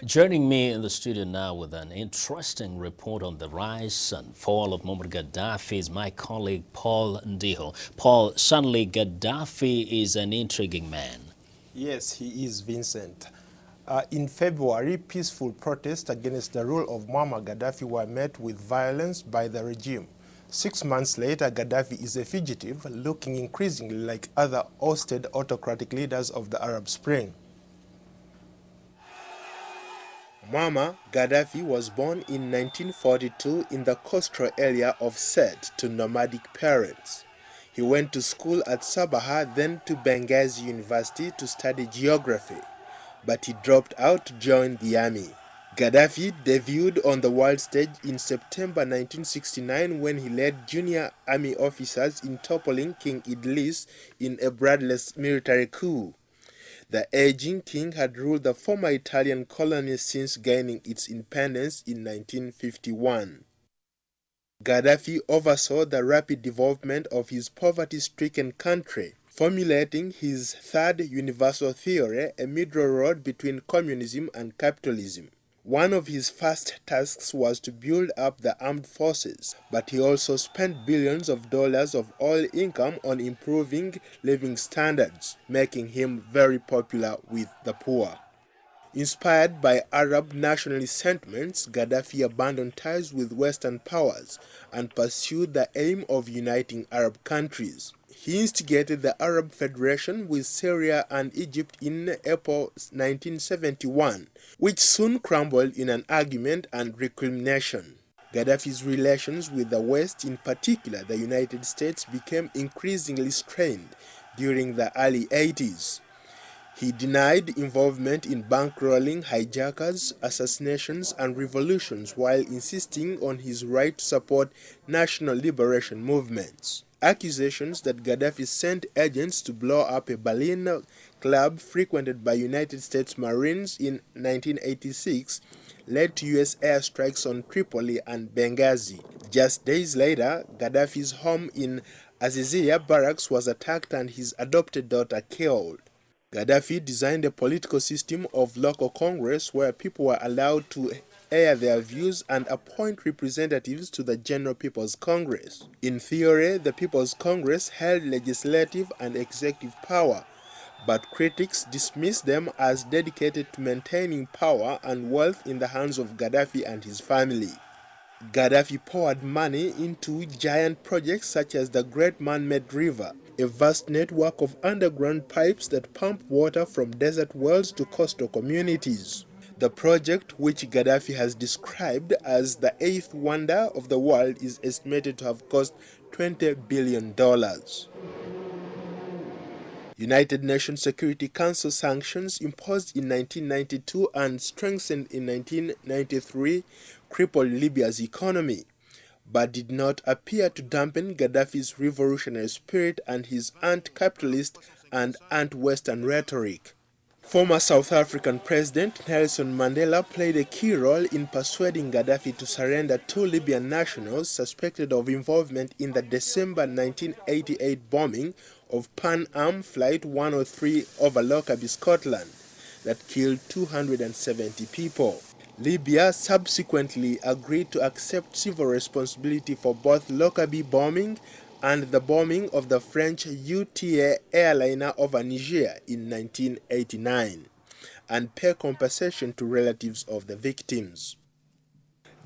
Joining me in the studio now with an interesting report on the rise and fall of Muammar Gaddafi is my colleague Paul Ndiho. Paul, suddenly Gaddafi is an intriguing man. Yes, he is, Vincent. In February, peaceful protests against the rule of Muammar Gaddafi were met with violence by the regime. 6 months later, Gaddafi is a fugitive, looking increasingly like other ousted autocratic leaders of the Arab Spring. Muammar Gaddafi was born in 1942 in the coastal area of Sirte to nomadic parents. He went to school at Sabaha, then to Benghazi University to study geography, but he dropped out to join the army. Gaddafi debuted on the world stage in September 1969 when he led junior army officers in toppling King Idris in a bloodless military coup. The aging king had ruled the former Italian colony since gaining its independence in 1951. Gaddafi oversaw the rapid development of his poverty-stricken country, formulating his third universal theory, a middle road between communism and capitalism. One of his first tasks was to build up the armed forces, but he also spent billions of dollars of oil income on improving living standards, making him very popular with the poor. Inspired by Arab nationalist sentiments, Gaddafi abandoned ties with Western powers and pursued the aim of uniting Arab countries. He instigated the Arab Federation with Syria and Egypt in April 1971, which soon crumbled in an argument and recrimination. Gaddafi's relations with the West, in particular the United States, became increasingly strained during the early 80s. He denied involvement in bankrolling hijackers, assassinations, and revolutions while insisting on his right to support national liberation movements. Accusations that Gaddafi sent agents to blow up a Berlin club frequented by United States Marines in 1986 led to U.S. airstrikes on Tripoli and Benghazi. Just days later, Gaddafi's home in Azizia barracks was attacked and his adopted daughter killed. Gaddafi designed a political system of local congress where people were allowed to air their views and appoint representatives to the General People's Congress. In theory, the People's Congress held legislative and executive power, but critics dismissed them as dedicated to maintaining power and wealth in the hands of Gaddafi and his family. Gaddafi poured money into giant projects such as the Great Man-Made River, a vast network of underground pipes that pump water from desert wells to coastal communities. The project, which Gaddafi has described as the eighth wonder of the world, is estimated to have cost $20 billion. United Nations Security Council sanctions imposed in 1992 and strengthened in 1993 crippled Libya's economy, but did not appear to dampen Gaddafi's revolutionary spirit and his anti-capitalist and anti-Western rhetoric. Former South African President Nelson Mandela played a key role in persuading Gaddafi to surrender two Libyan nationals suspected of involvement in the December 1988 bombing of Pan Am Flight 103 over Lockerbie, Scotland, that killed 270 people. Libya subsequently agreed to accept civil responsibility for both Lockerbie bombing and the bombing of the French UTA airliner over Niger in 1989, and pay compensation to relatives of the victims.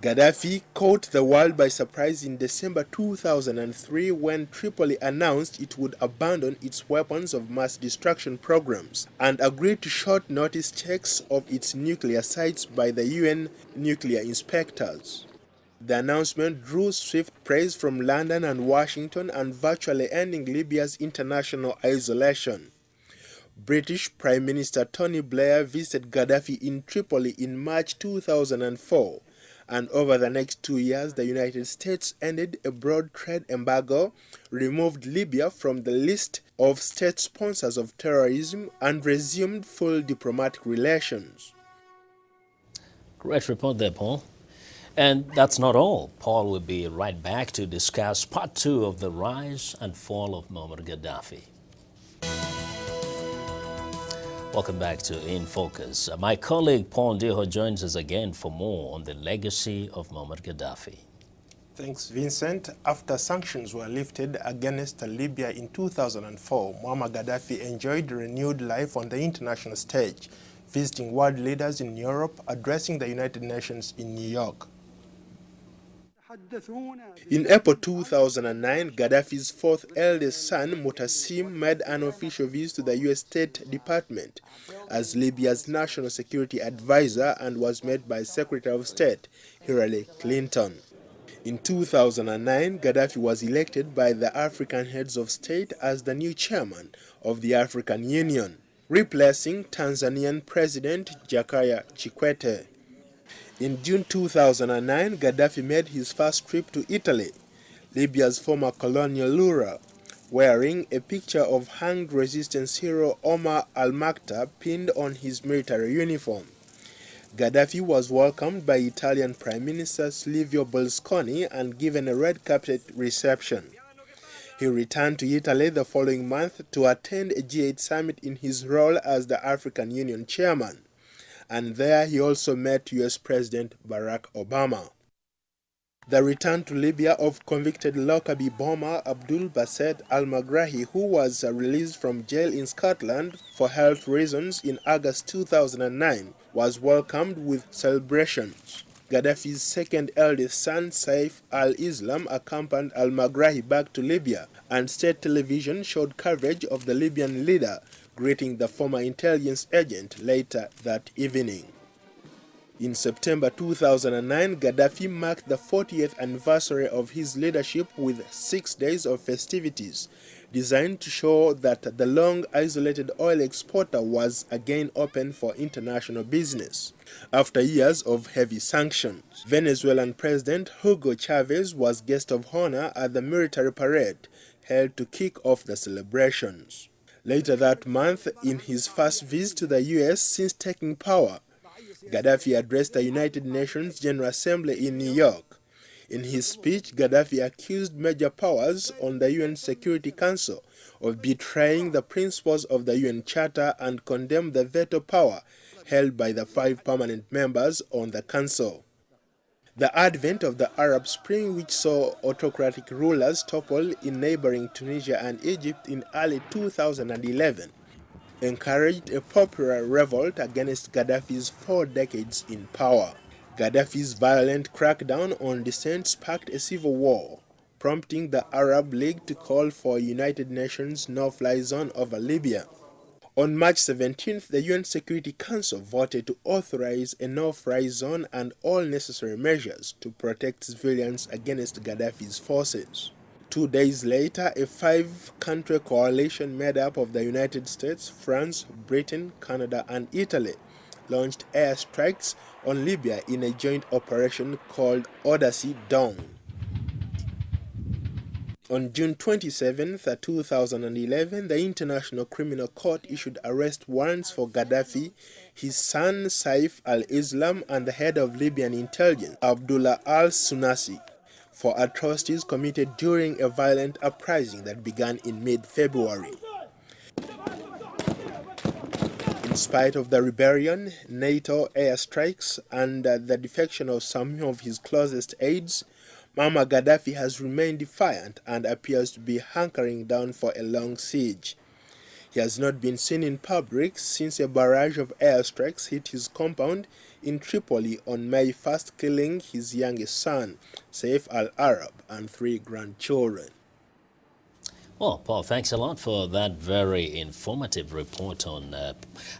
Gaddafi caught the world by surprise in December 2003 when Tripoli announced it would abandon its weapons of mass destruction programs and agreed to short notice checks of its nuclear sites by the UN nuclear inspectors. The announcement drew swift praise from London and Washington and virtually ending Libya's international isolation. British Prime Minister Tony Blair visited Gaddafi in Tripoli in March 2004, and over the next 2 years the United States ended a broad trade embargo, removed Libya from the list of state sponsors of terrorism, and resumed full diplomatic relations. Great report there, Paul. And that's not all. Paul will be right back to discuss part 2 of the rise and fall of Muammar Gaddafi. Welcome back to In Focus. My colleague Paul Ndiho joins us again for more on the legacy of Muammar Gaddafi. Thanks, Vincent. After sanctions were lifted against Libya in 2004, Muammar Gaddafi enjoyed renewed life on the international stage, visiting world leaders in Europe, addressing the United Nations in New York. In April 2009, Gaddafi's fourth eldest son, Mutassim, made an official visit to the U.S. State Department as Libya's national security advisor and was met by Secretary of State Hillary Clinton. In 2009, Gaddafi was elected by the African heads of state as the new chairman of the African Union, replacing Tanzanian President Jakaya Kikwete. In June 2009, Gaddafi made his first trip to Italy, Libya's former colonial ruler, wearing a picture of hanged resistance hero Omar al-Maktoum pinned on his military uniform. Gaddafi was welcomed by Italian Prime Minister Silvio Berlusconi and given a red carpet reception. He returned to Italy the following month to attend a G8 summit in his role as the African Union chairman, and there he also met US President Barack Obama. The return to Libya of convicted Lockerbie bomber Abdul Baset al-Megrahi, who was released from jail in Scotland for health reasons in August 2009, was welcomed with celebrations. Gaddafi's second eldest son, Saif al-Islam, accompanied al-Megrahi back to Libya, and state television showed coverage of the Libyan leader greeting the former intelligence agent later that evening. In September 2009, Gaddafi marked the 40th anniversary of his leadership with 6 days of festivities, designed to show that the long-isolated oil exporter was again open for international business. After years of heavy sanctions, Venezuelan President Hugo Chavez was guest of honor at the military parade held to kick off the celebrations. Later that month, in his first visit to the U.S. since taking power, Gaddafi addressed the United Nations General Assembly in New York. In his speech, Gaddafi accused major powers on the UN Security Council of betraying the principles of the UN Charter and condemned the veto power held by the 5 permanent members on the Council. The advent of the Arab Spring, which saw autocratic rulers topple in neighboring Tunisia and Egypt in early 2011, encouraged a popular revolt against Gaddafi's 4 decades in power. Gaddafi's violent crackdown on dissent sparked a civil war, prompting the Arab League to call for a United Nations no-fly zone over Libya. On March 17th, the UN Security Council voted to authorize a no-fly zone and all necessary measures to protect civilians against Gaddafi's forces. 2 days later, a 5-country coalition made up of the United States, France, Britain, Canada, and Italy launched airstrikes on Libya in a joint operation called Odyssey Dawn. On June 27, 2011, the International Criminal Court issued arrest warrants for Gaddafi, his son Saif al-Islam, and the head of Libyan intelligence, Abdullah al-Sunasi, for atrocities committed during a violent uprising that began in mid-February. In spite of the rebellion, NATO airstrikes, and the defection of some of his closest aides, Muammar Gaddafi has remained defiant and appears to be hunkering down for a long siege. He has not been seen in public since a barrage of airstrikes hit his compound in Tripoli on May 1st, killing his youngest son, Saif al-Arab, and 3 grandchildren. Well, Paul, thanks a lot for that very informative report on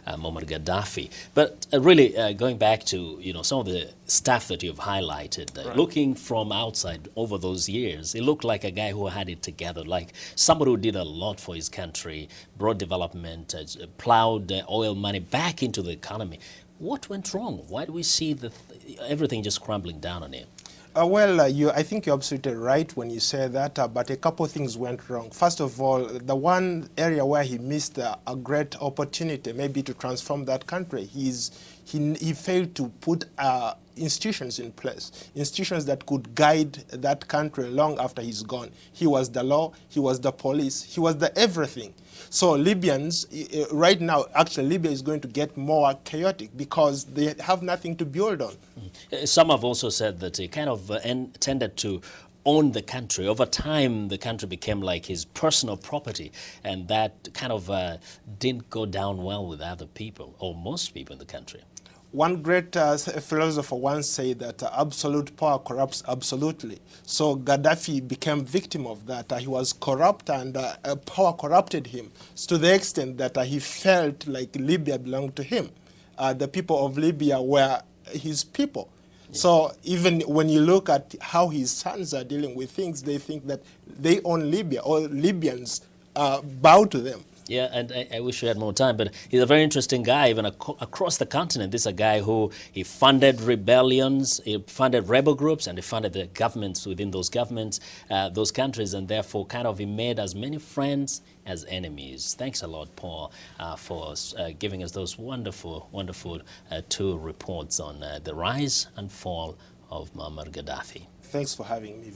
Muammar Gaddafi. But really, going back to some of the stuff that you've highlighted, Right. Looking from outside over those years, it looked like a guy who had it together, like somebody who did a lot for his country, brought development, plowed oil money back into the economy. What went wrong? Why do we see everything just crumbling down on him? I think you're absolutely right when you say that, but a couple of things went wrong. First of all, the one area where he missed a great opportunity maybe to transform that country, his he failed to put institutions in place, institutions that could guide that country long after he's gone. He was the law, he was the police, he was the everything. So Libyans, right now, actually Libya is going to get more chaotic because they have nothing to build on. Some have also said that he kind of tended to own the country. Over time, the country became like his personal property, and that kind of didn't go down well with other people, or most people in the country. One great philosopher once said that absolute power corrupts absolutely. So Gaddafi became victim of that. He was corrupt, and power corrupted him to the extent that he felt like Libya belonged to him. The people of Libya were his people. Yeah. So even when you look at how his sons are dealing with things, they think that they own Libya, or Libyans bow to them. Yeah, and I wish we had more time, but he's a very interesting guy, even across the continent. This is a guy who he funded rebellions, he funded rebel groups, and he funded the governments within those governments, those countries, and therefore kind of he made as many friends as enemies. Thanks a lot, Paul, for giving us those wonderful, wonderful two reports on the rise and fall of Muammar Gaddafi. Thanks for having me.